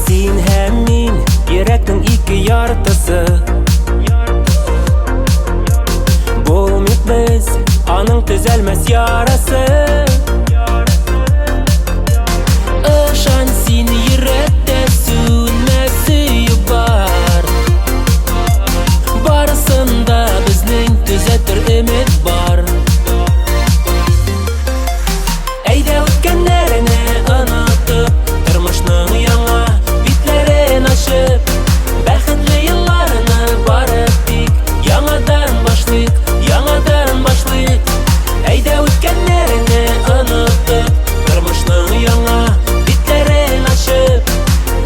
Син һәм мин йөрәкнең ике яртысы. Булмыйк без аның төзәлмәс ярасы. Ышан, син йөрәктә сүнмәс сөю бар. Барысында безнең төзәтер өмет бар. Әйдә үткәннәрне онытып, тормышның яңа битләрен ачып, бәхетле елларны барып тик яңадан башлыйк, яңадан башлыйк. Әйдә үткәннәрне онытып, тормышның яңа битләрен ачып,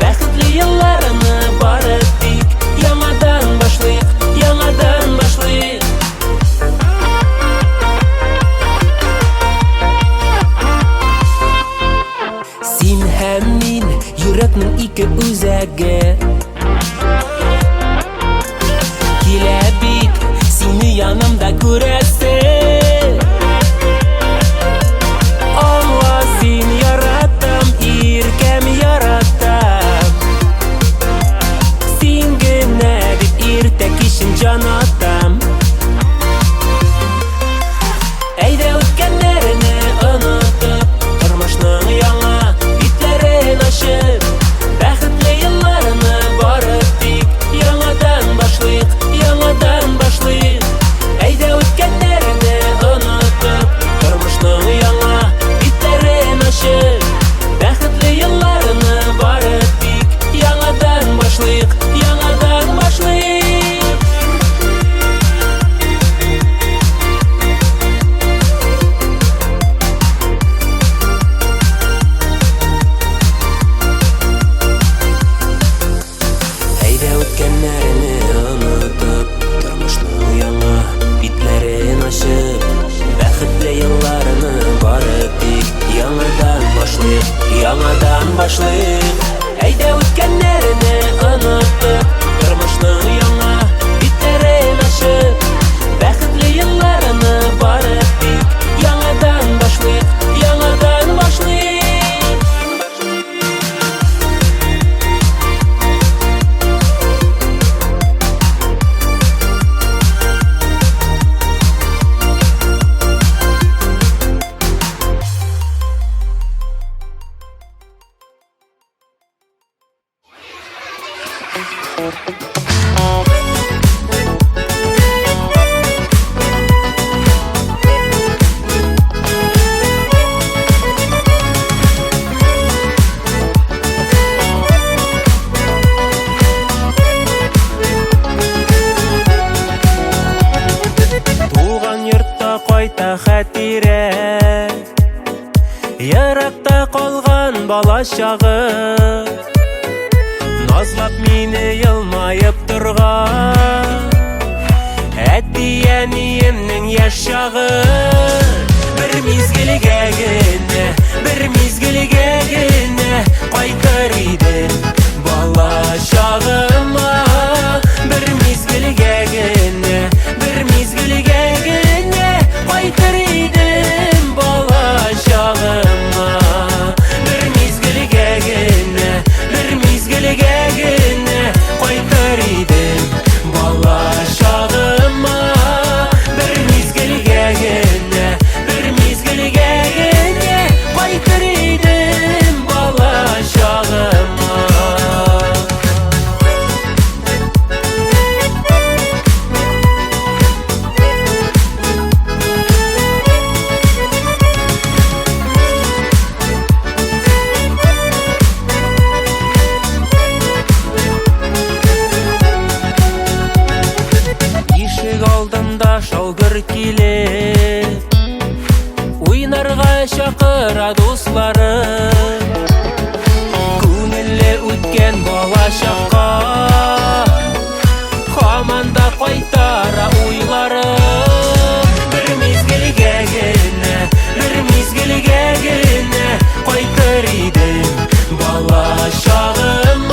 бәхетле елларны барып тик яңадан башлыйк, яңадан башлыйк. Син һәм мин йөрәкнең ике үзәге. Килә бит сине янымда күрәсе. Аңла, син яратам, иркәм яратам. Син генә бит иртә кичен җанатам. Әйдә үткәннәрне онытып, тормышның яңа битләрен ачып, бәхетле елларны барып тик яңадан башлыйк, яңадан башлыйк. Әйдә үткәннәрне онытып, тормышның яңа битләрен ачып, бәхетле елларны барып тик яңадан башлыйк, яңадан башлыйк. Әйдә үткәннәрне онытып, тормышның яңа битләрен ачып, бәхетле елларны барып тик яңадан башлыйк, яңадан башлыйк. Әйдә үткәннәрне онытып, тормышның яңа битләрен ачып, бәхетле елларны барып тик яңадан башлыйк, яңадан башлыйк. Туган йортта кайта хәтирә, еракта калган бала чагы. Назлап мине елмаеп торган әти-әниемнең яшь чагы. Бер мизгелгә генә, бер мизгелгә генә кайтыр идем бала чагыма. Бер мизгелгә генә, бер мизгелгә генә кайтыр идем бала чагыма. Бер мизгелгә генә, бер мизгелгә генә кайтыр идем бала чагыма. Бер мизгелгә генә, бер мизгелгә генә кайтыр идем бала чагыма. Ишек алдында шалгыр килеп, уйнарга чакыра дуслары. Күңелле үткән бала чакка һаман да кайтара уйлары. Бер мизгелгә генә, бер мизгелгә генә кайтыр идем бала чагыма.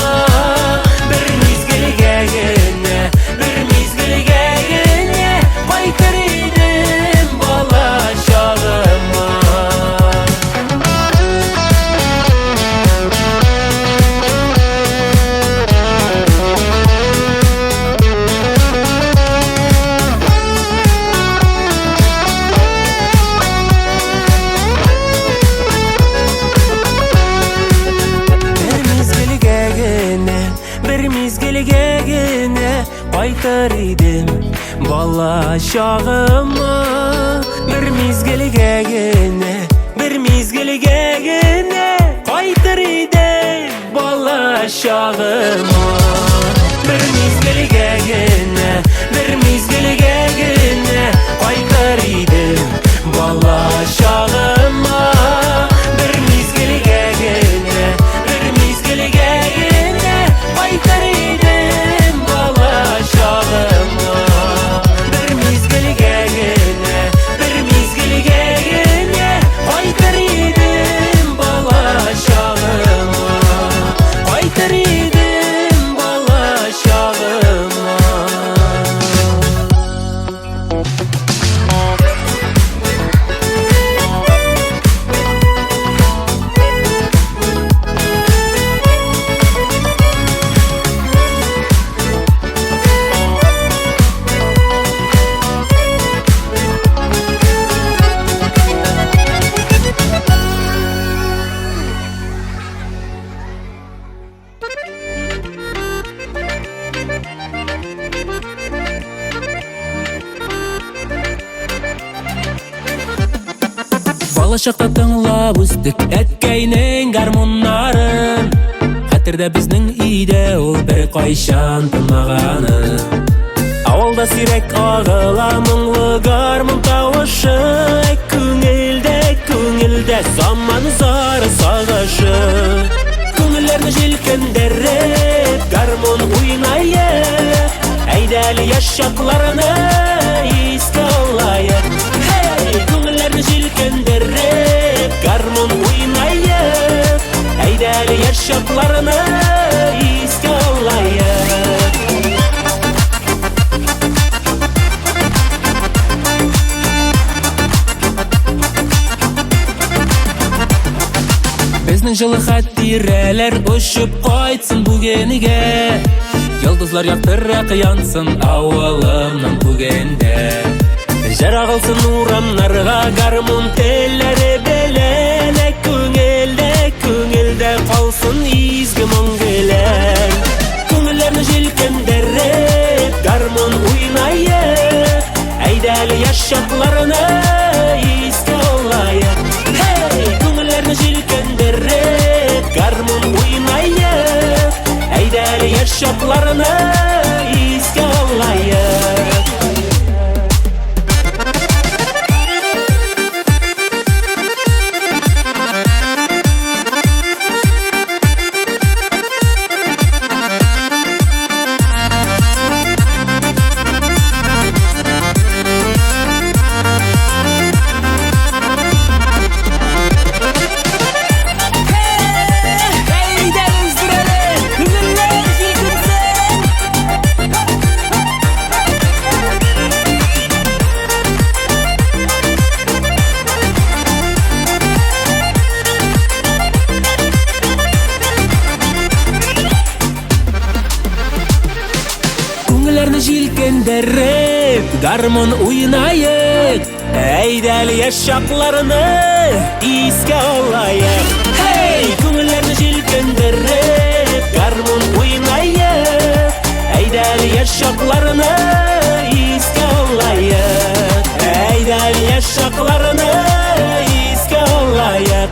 кайтыр идем бала чагыма. Бер мизгелгә генә, бер мизгелгә генә кайтыр идем бала чагыма. Бер мизгелгә генә, бер мизгелгә генә кайтыр идем бала чагыма. Бер мизгелгә генә, бер мизгелгә генә кайтыр идем бала чагыма. Бер мизгелгә генә, бер мизгелгә генә кайтыр идем бала чагыма. Кайтыр идем бала чагыма. Балачакта тыңлап үстек әткәйнең гармоннарын. Хәтердә безнең өйдә ул бер кайчан тынмаганы. Авылда сирәк агыла моңлы гармон тавышы. Күңелдә заман зары сагышы. Күңелләрне җилкендереп гармон уйнайык. Әйдәле яшь чакларны искә алайык. Күңелләрне җилкендереп гармон уйнайык. Әйдәле яшь чакларны искә алайык. Безнең җылы хәтирәләр очып кайтсын бүгенегә. Йолдызлар яктырак янсын авылымның күгендә. Җыр агылсын урамнарга гармон телләре белән. Күңелдә калсын изге моңгылар. Күңелләрне җилкендереп гармон уйнайык. Әйдәле яшь чакларны искә алайык. Күңелләрне җилкендереп гармон уйнайык. Әйдәле яшь чакларны искә алайык. Күңелләрне җилкендереп гармон уйнайык. Әйдәле яшь чакларны искә алайык. Күңелләрне җилкендереп гармон уйнайык. Әйдәле яшь чакларны искә алайык. Әйдәле яшь чакларны искә алайык.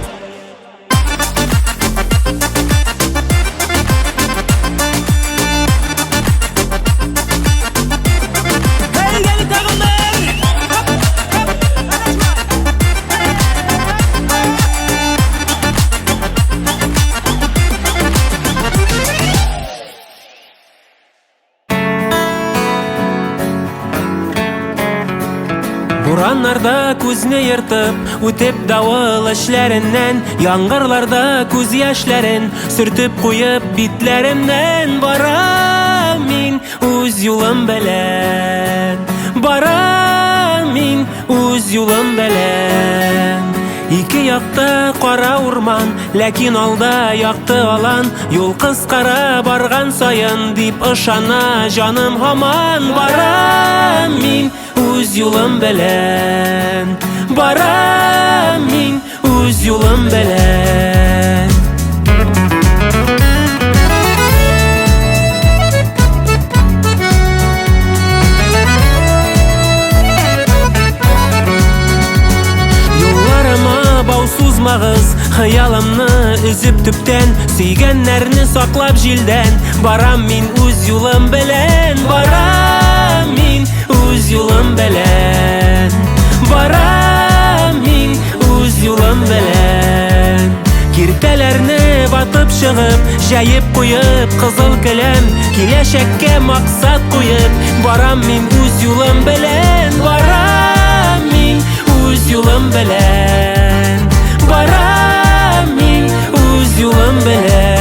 Бураннарда күзне йыртып, үтеп давыл эшләреннән. Яңгырларда күз яшьләрен сөртеп куеп битләремнән. Барам мин үз юлым белән. Барам мин үз юлым белән. Ике якта кара урман, ләкин алда якты алан. Юл кыскара барган саен дип ышана җаным һаман. Барам мин үз юлым белән. Барам мин үз юлым белән. Хыялымны үзіп түптен, сөйгәннәрне саклап жилдән. Барам мин үз юлым белән, барам мин үз юлым белән, барам мин үз юлым белән. Киртәләрне батып чыгып, җәеп куеп кызыл келәм, киләчәккә максат куеп, барам мин үз юлым белән, барам мин үз юлым белән, барам мин үз юлым белән.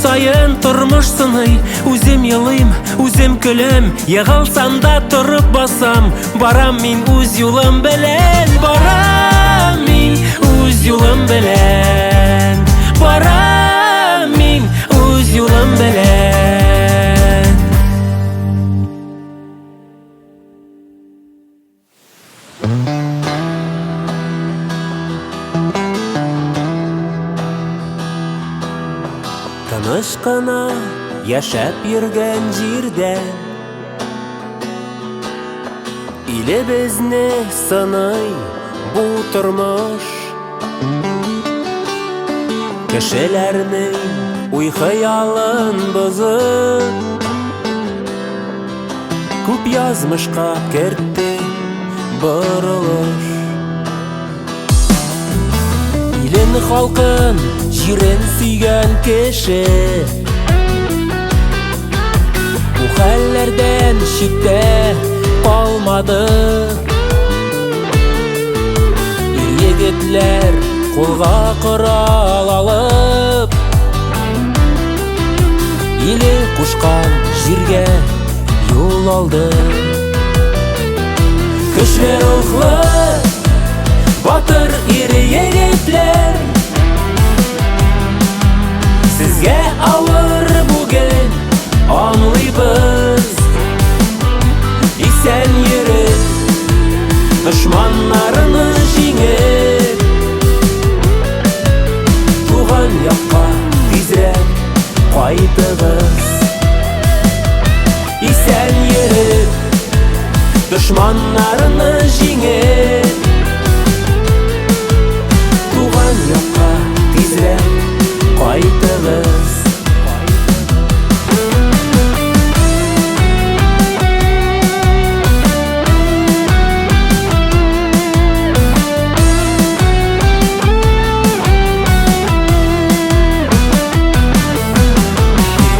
Сайын тормыш сыный, үзем елыйм, үзем көлем, егылсам да торып басам, барам мин үз юлым белән, барам мин үз юлым белән, барам мин үз юлым белән. Тыныч кына яшәп йөргән җирдә, илебезне сыный бу тормыш. Кешеләрнең уй-хыялын бозып, күп язмышка кертте борылыш. Илен, халкын, җирен сөйгән кеше бу хәлләрдән читтә калмады. Егетләр кулга корал алып, иле кушкан җиргә юл алды. Көчле рухлы, батыр ир-егетләр, сезгә авыр бүген аңлыйбыз. Исән йөреп, дошманнарны җиңеп, туган якка тизрәк кайтыгыз. Исән йөреп, дошманнарны җиңеп, туган якка тизрәк кайтыгыз.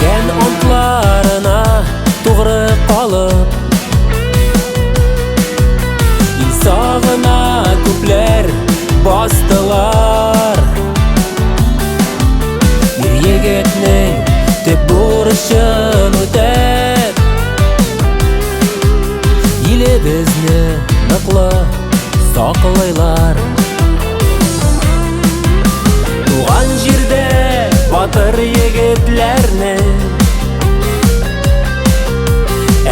Килгән антларына тугры калып, ил сагына күпләр бастылар. Егетнең төп бурычын үтәп, илебезне ныклы саклыйлар. Туган җирдә батыр егетләрне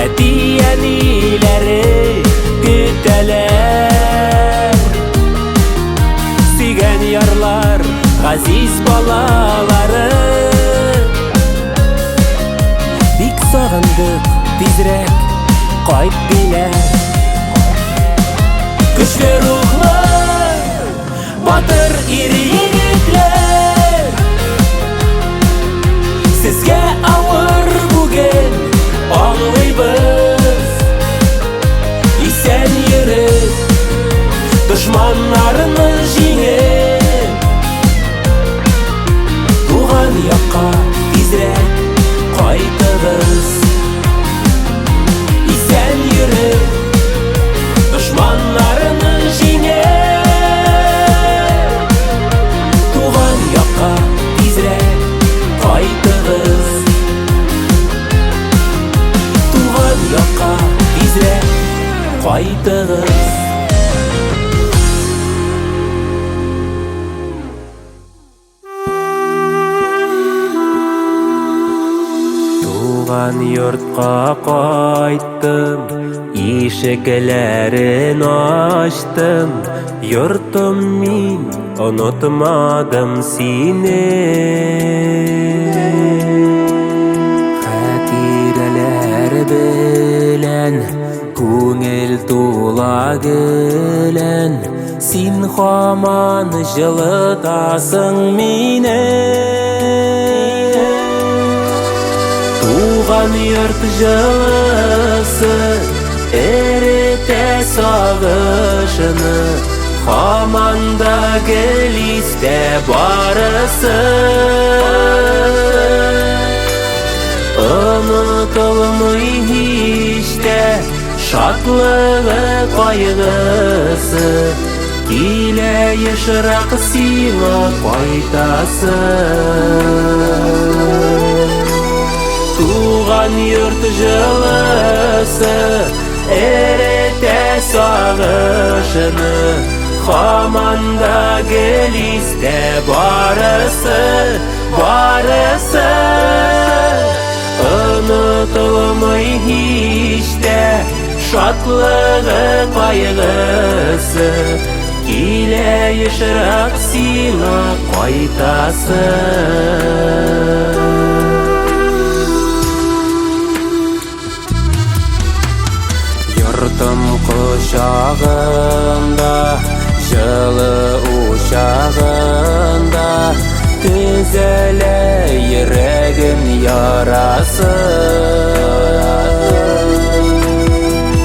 әти-әниләре көтәләр. Сөйгән ярлар, газиз балалары, бик сагындык, тизрәк кайт диләр. Көчле рухлы, батыр ир-егетләр, сезгә авыр бүген аңлыйбыз. Исән йөреп, дошманнарны җиңеп, туган якка тизрәк кайтыгыз. Исән йөреп, дошманнарны җиңеп, туган якка тизрәк кайтыгыз. Туган якка тизрәк кайтыгыз. Туган йортка кайттым, ишекләрен ачтым, йортым мин, онытмадым сине. Хатирәләр белән күңел тула гелән, син һаман җылытасың мине. Туган йорт җылысы эретә сагышны, һаман да гел истә барысы. Онытылмый һич тә шатлыгы, кайгысы, килә ешрак сиңа кайтасы. Туган йорт җылысы эретә сагышны, һаман да гел истә барысы, барысы. Онытылмый һич тә шатлыгы, кайгысы, килә ешрак сиңа кайтасы. Йортым кочагында, җылы учагында, төзәлә йөрәгем ярасы.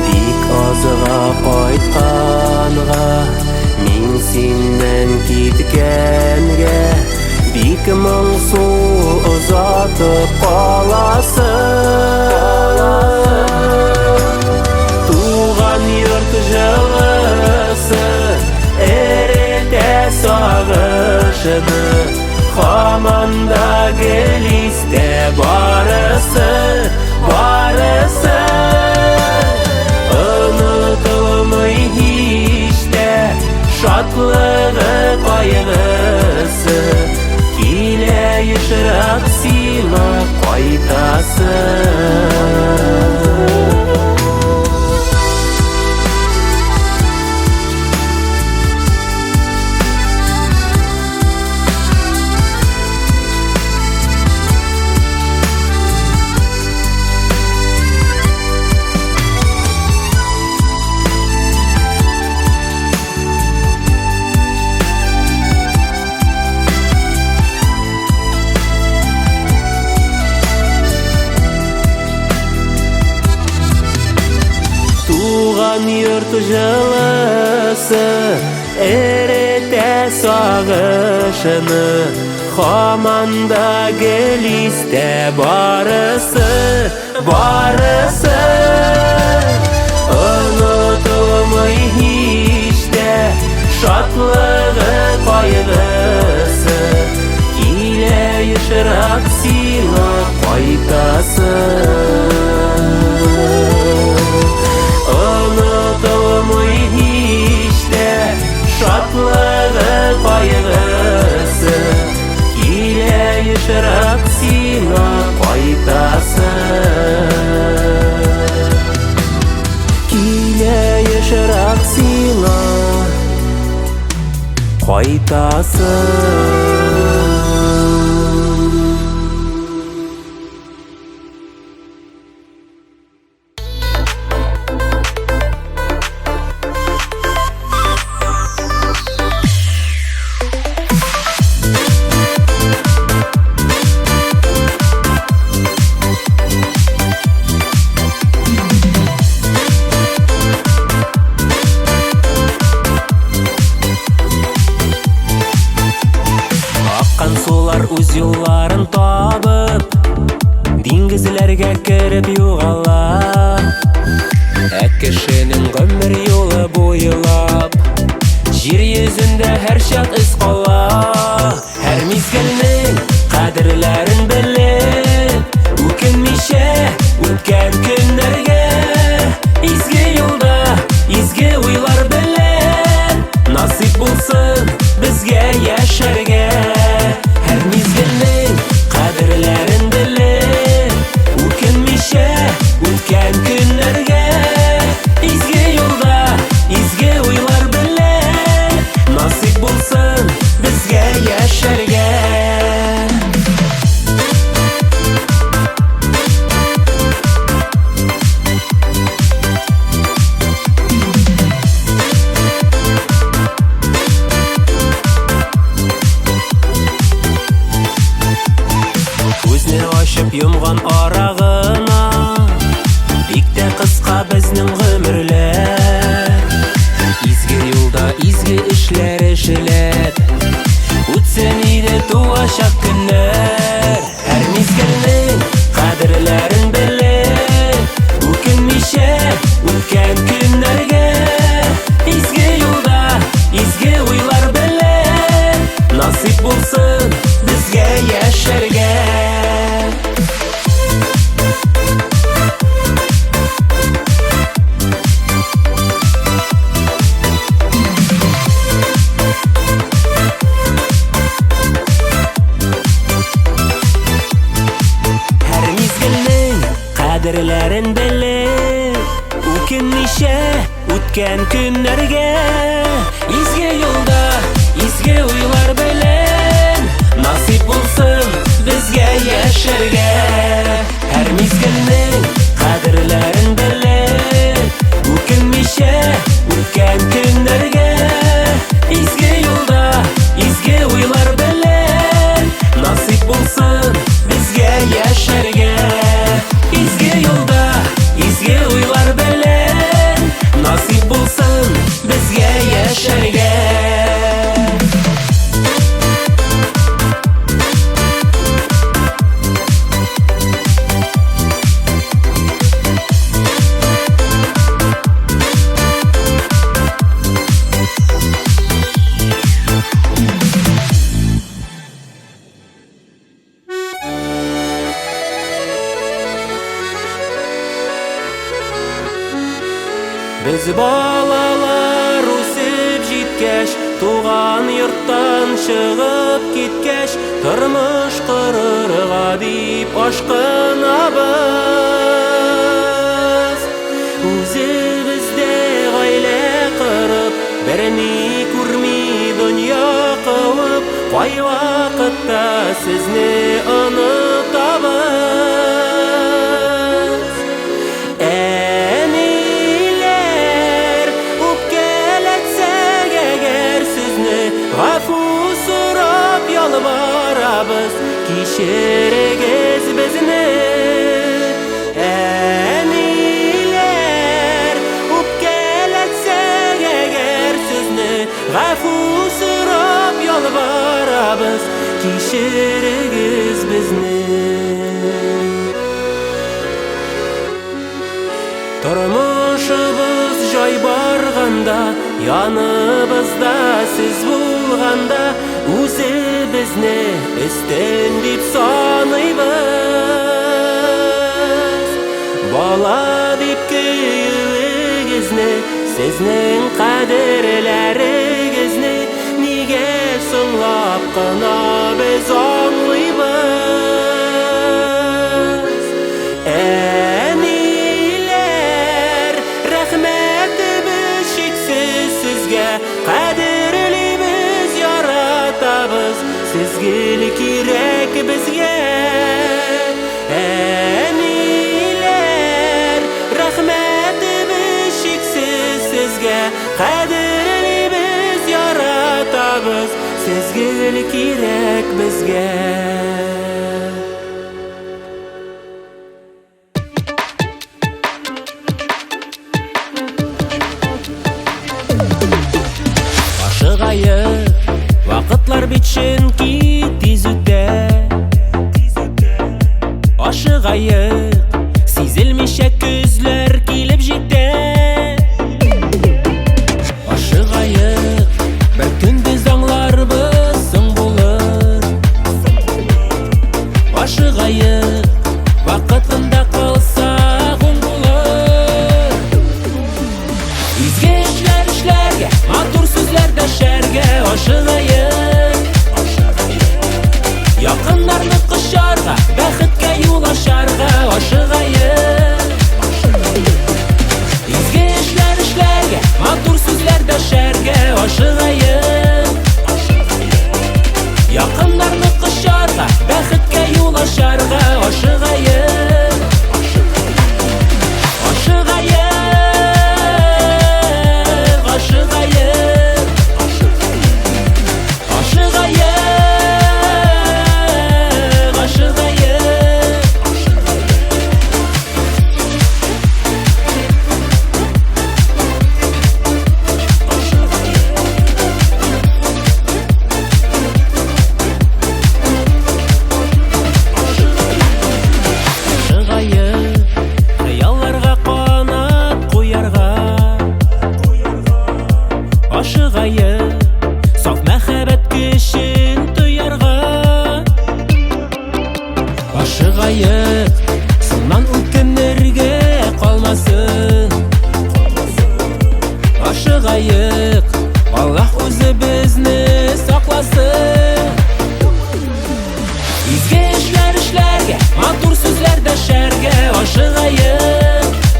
Бик азга кайтканга, мин синнән киткәнгә, бик моңсу озатып каласы. Туган йорт җылысы эретә сагышны, һаман да гел истә барысы, барысы. Онытылмый һич тә шатлыгы, кайгысы, килә ешрак сиңа кайтасы. Туган йорт җылысы эретә сагышны, һаман да гел истә барысы, барысы. Онытылмый һич тә шатлыгы, кайгысы, килә ешрак сиңа кайтасы. Онытылмый һич тә шатлыгы, кайгысы, килә ешрак сиңа кайтасы. Килә ешрак сиңа кайтасы. Үз юлларын табып, диңгезләргә кереп югала. Ә кешенең гомер юлы буйлап, җир йөзендә һәр чак из кала. Һәр мизгелнең кадерләрен белеп, үкенмичә үткән көннәргә, изге юлда, изге уйлар белән, насыйп булсын безгә яшәргә. Һәр мизгелнең кадерләрен белеп, үкенмичә үткән көннәргә, йомган арагына. Бик тә кыска безнең гомерләр, изге юлда изге эшләр эшләп үтсен иде туачак көннәр. Һәр мизгелнең кадерләрен белеп үкенмичә үткән көннәргә, изге юлда изге уйлар белән насыйп булсын безгә яшәргә. Кадерләрен белеп үкенмичә үткән көннәргә, изге юлда изге уйлар белән насыйп булсын безгә яшәргә. Һәр мизгелнең кадерләрен белеп үкенмичә үткән көннәргә, изге юлда изге уйлар белән насыйп булсын безгә яшәргә. Изге юлда изге уйлар белән насыйп булсын безгә яшәргә. Без балалар үсеп җиткәч, туган йорттан чыгып киткәч, тормыш корырга дип ашкынабыз. Үзебездә гаилә корып, берни күрми дөнья кылып, кай вакытта сезне онытабыз. Гафу сорап ялварабыз, кичерегез безне. Әниләр, үпкәләтсәк әгәр сезне, гафу сорап ялварабыз, кичерегез безне. Тормышыбыз җай барганда, яныбызда сез булганда, үзебезне өстен дип саныйбыз. Бала дип көюегезне, сезнең кадерләрегезне нигә соңлап кына без аңлыйбыз. Кадерлибез, яратабыз, сезгә кирәк безгә. Әниләр, рәхмәтебез чиксез сезгә. Кадерлибез, яратабыз, сезгә кирәк безгә. Вакытлар бит чөнки тиз үтә, ашыгайык, сизелмичә күзләр килеп җитә. Ашыгайык, бер көндез аңларбыз соң булыр. Ашыгайык, вакытында калсак уң булыр. Изге эшләр эшләргә, матур сүзләр дәшәргә, ашыгайык. Якыннарны кочарга, бәхеткә юл ачарга, ашыгайык. Изге эшләр эшләргә, матур сүзләр дәшәргә, ашыгайык. Якыннарны кочарга, бәхеткә юл ачарга, ашыгайык. Ашыгайык, ашыгайык. Ашыгайык, ашыгайык.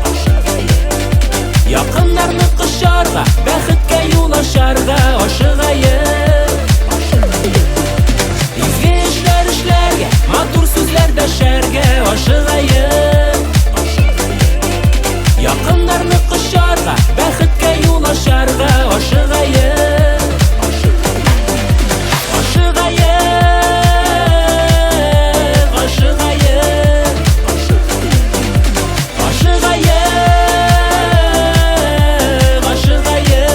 ашыгайым. Якыннарны кочарга, бәхеткә юл ашарга ашыгайым. Изге эшләр эшләргә, матур сүзләр дәшәргә ашыгайым. Якыннарны кочарга, бәхеткә юл ашарга ашыгайым. Ашыгайым, ашыгайым, ашыгайым, ашыгайым.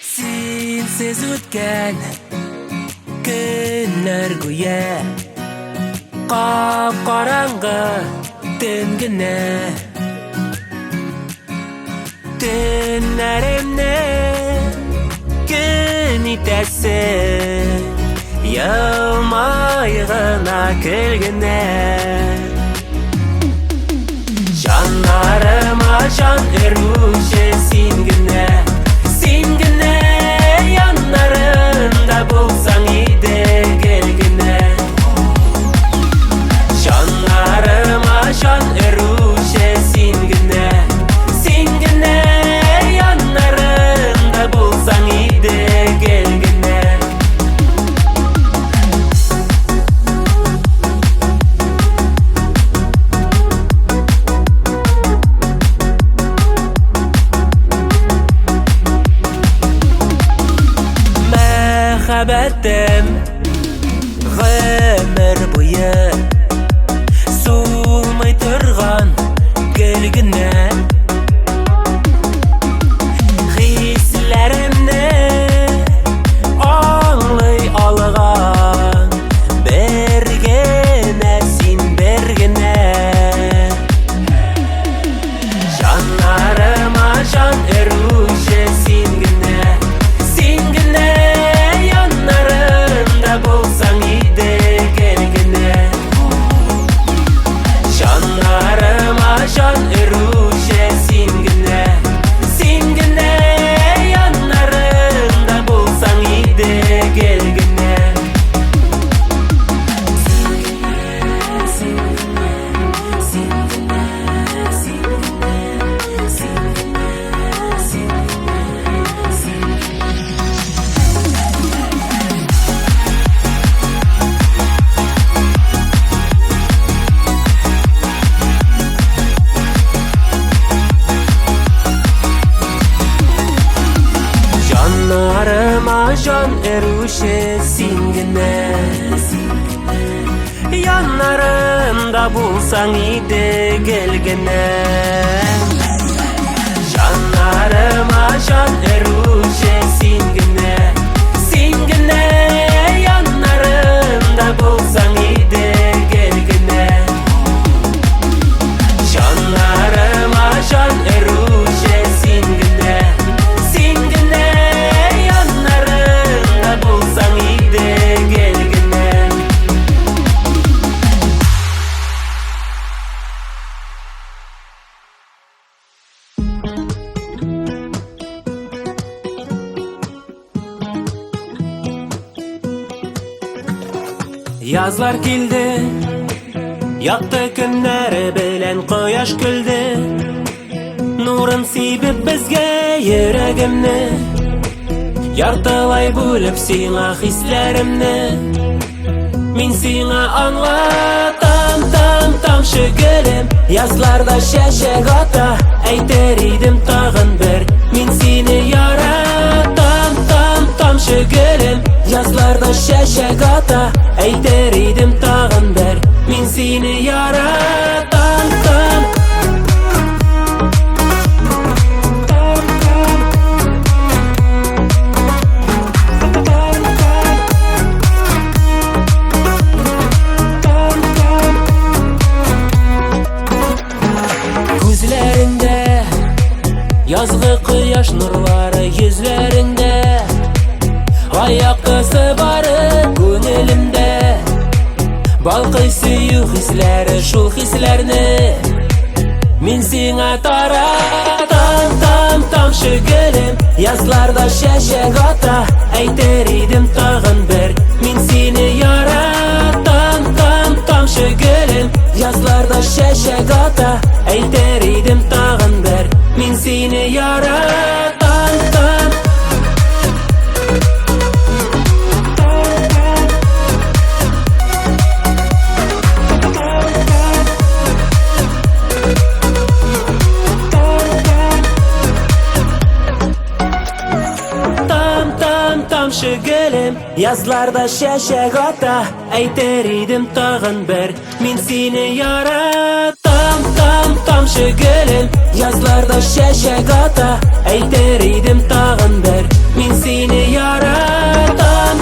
Сенсіз өткен күннәр гүя, қап-қараңғы түн генә. Төннәремне күн итәсең, елмай гына көлгенә. Жаннарыма жан өрүче син генә, син генә. Яннарымда булсаң иде гел генә. Жаннарыма жан өрүче син генә, син генә. Яннарымда булсаң иде гел генә. Мәхәббәтем гомер буе сулмый торган гөл генә. Хисләремне аңлый алган бер генә син, бер генә. Жаннарыма жан өрүче син генә, син генә. Булсаң иде гел генә. Жаннарыма жан өрүче син генә, син генә. Яннарымда булсаң иде гел генә. Жаннарыма жан өрүче син генә, яннарымда булсаң иде гел генә. Жаннарыма жан өрүче син генә, син генә. Яннарымда булсаң иде гел генә. Жаннарыма жан өрүче син генә, син генә. Яннарымда булсаң иде гел генә. Язлар килде, якты көннәре белән кояш көлде. Нурын сибеп безгә йөрәгемне, яртылай бүлеп сиңа хисләремне. Мин сиңа аңлатам тамшы гөлем, язларда чәчәк ата, әйтер идем тагын бер. Мин сине яратам тамшы гөлем, язларда чәчәк ата, әйтер идем тагын бер. Мин seni yaratan tam. Gözlerinde yazgı kıyaş nurları, yüzlerinde ayakkabısı barı gönlümde. Balkı suyu hisleri, şul hislerini min sina taratan tam şügülüm. Yazlarda şeşek ata ayter idim tağın bir, min seni yaratan tam şügülüm. Yazlarda şeşek ata ayter idim tağın bir, min seni yaratan tam. Tam şügülüm. Yazlarda şeşek ata ayter idim tağın bir, min seni yaratan tam şügülüm. Yazlarda şeşek ata ayter idim tağın bir, min seni yaratan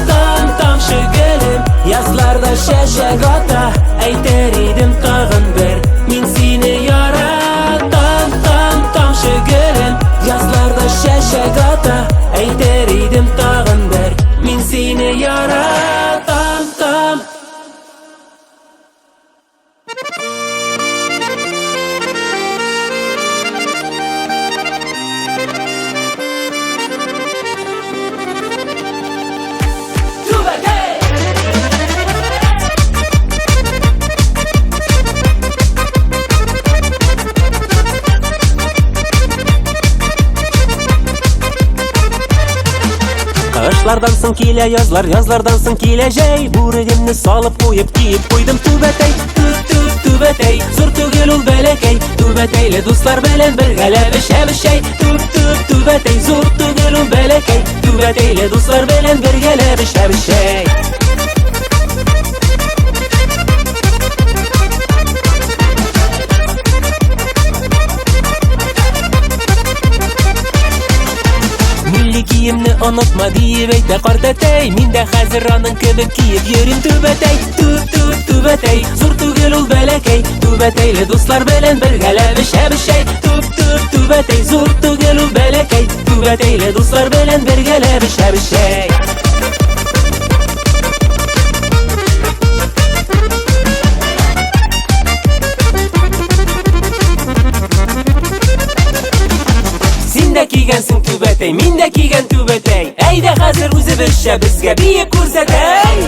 tam şügülüm. Yazlarda şeşek ata ayter idim tağın bir, min seni yaratan tam şügülüm. Yazlarda şeşek ata ayter idim tağın bir, min seni yaratan tam. Kışlardansın kile yazlar, yazlardansın kileceği. Burugimni salıp koyup giyip koydum tübetey. Tübetey, zor tügül ul belekey. Tübeteyle dostlar belen birgele bişey. Tübetey, zor tügül ul belekey. Tübeteyle dostlar belen birgele bişey. Kiyimni unutma deyip eyte kartetey. Min de haziranın kibip kiyip yürüm tübetey. Tübetey, zor tügül ul belekey. Tübeteyle dostlar belen birgele bişey. Tübetey, zor tügül ul belekey. Tübeteyle dostlar belen birgele bişey. Kiygensin tübetey, min de kiygen tübetey. Eyde hazır uzi bişe bizge biyip kursetey.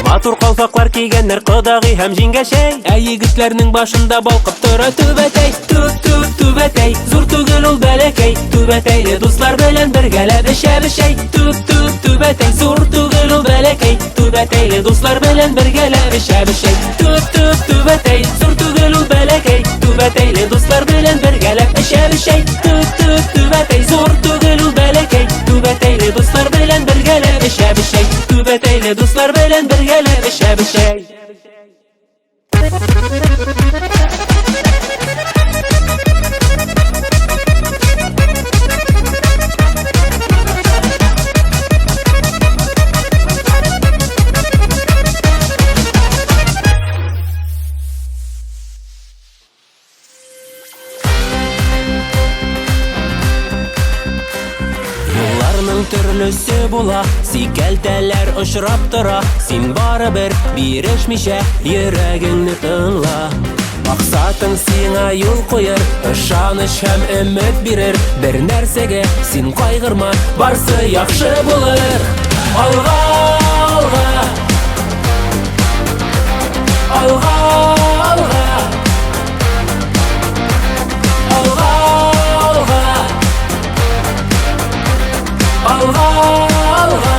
Матур калфаклар кийгеннер кодагый һәм җиңгәшәй. Ә егетләрнең башында балкып тора түбәтәй. Түбәтәй, зур түгел ул бәләкәй. Түбәтәйле дуслар белән бергәләп бишәй. Түбәтәй, зур түгел ул бәләкәй. Түбәтәйле дуслар белән бергәләп бишәй. Түбәтәй, зур түгел ул бәләкәй. Түбәтәйле дуслар белән бергәләп бишәй. Түбәтәй, зур түгел ул бәләкәй. Түбәтәйле дуслар белән бергәләп бишәй. Түбәтәйле дуслар белән бергәләп бишәй. Төрлесе була, сикәлтәләр очрап тора. Син барыбер бирешмичә йөрәгеңне тыңла. Максатың сиңа юл қойыр, ышаныч һәм өмет бирер. Бер нәрсәгә син кайгырма, барсы яхшы булыр. Алга, алга, алга, алга, алга, алга, алга, алга.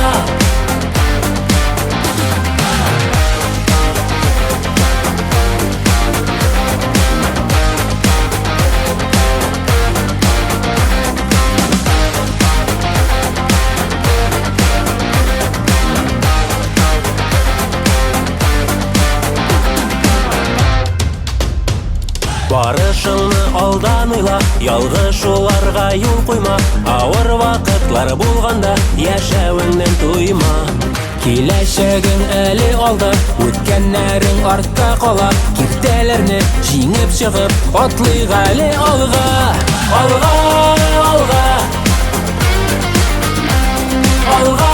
Барышыңны алдан уйла, ялгыш уларга юл куйма. Авыр вакытлар булганда яшәвеңнән туйма. Киләчәгең әле алда, үткәннәрең артта кала. Киртәләрне җиңеп чыгып, атлыйк әле алга. Алга, алга, алга, алга,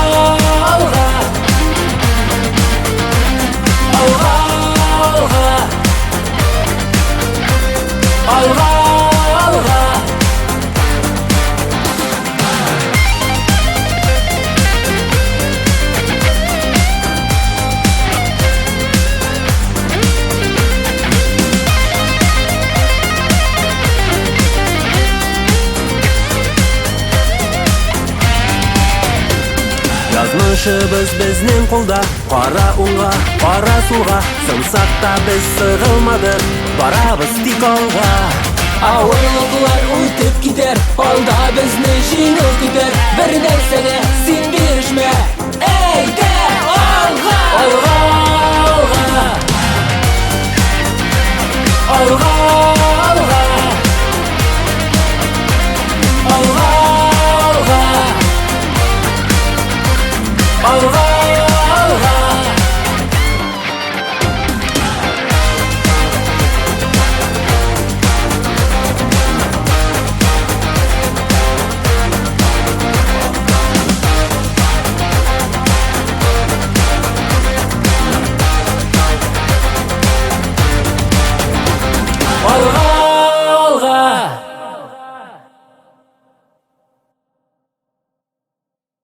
алга, алга, алга, алга. Язмышыбыз безнең кулда, кара уңга, кара сулга. Сынсак та без сыгылмадык, барабыз тик алга. Авырлыклар үтеп китәр, алда безне җиңү көтәр. Бер нәрсәгә син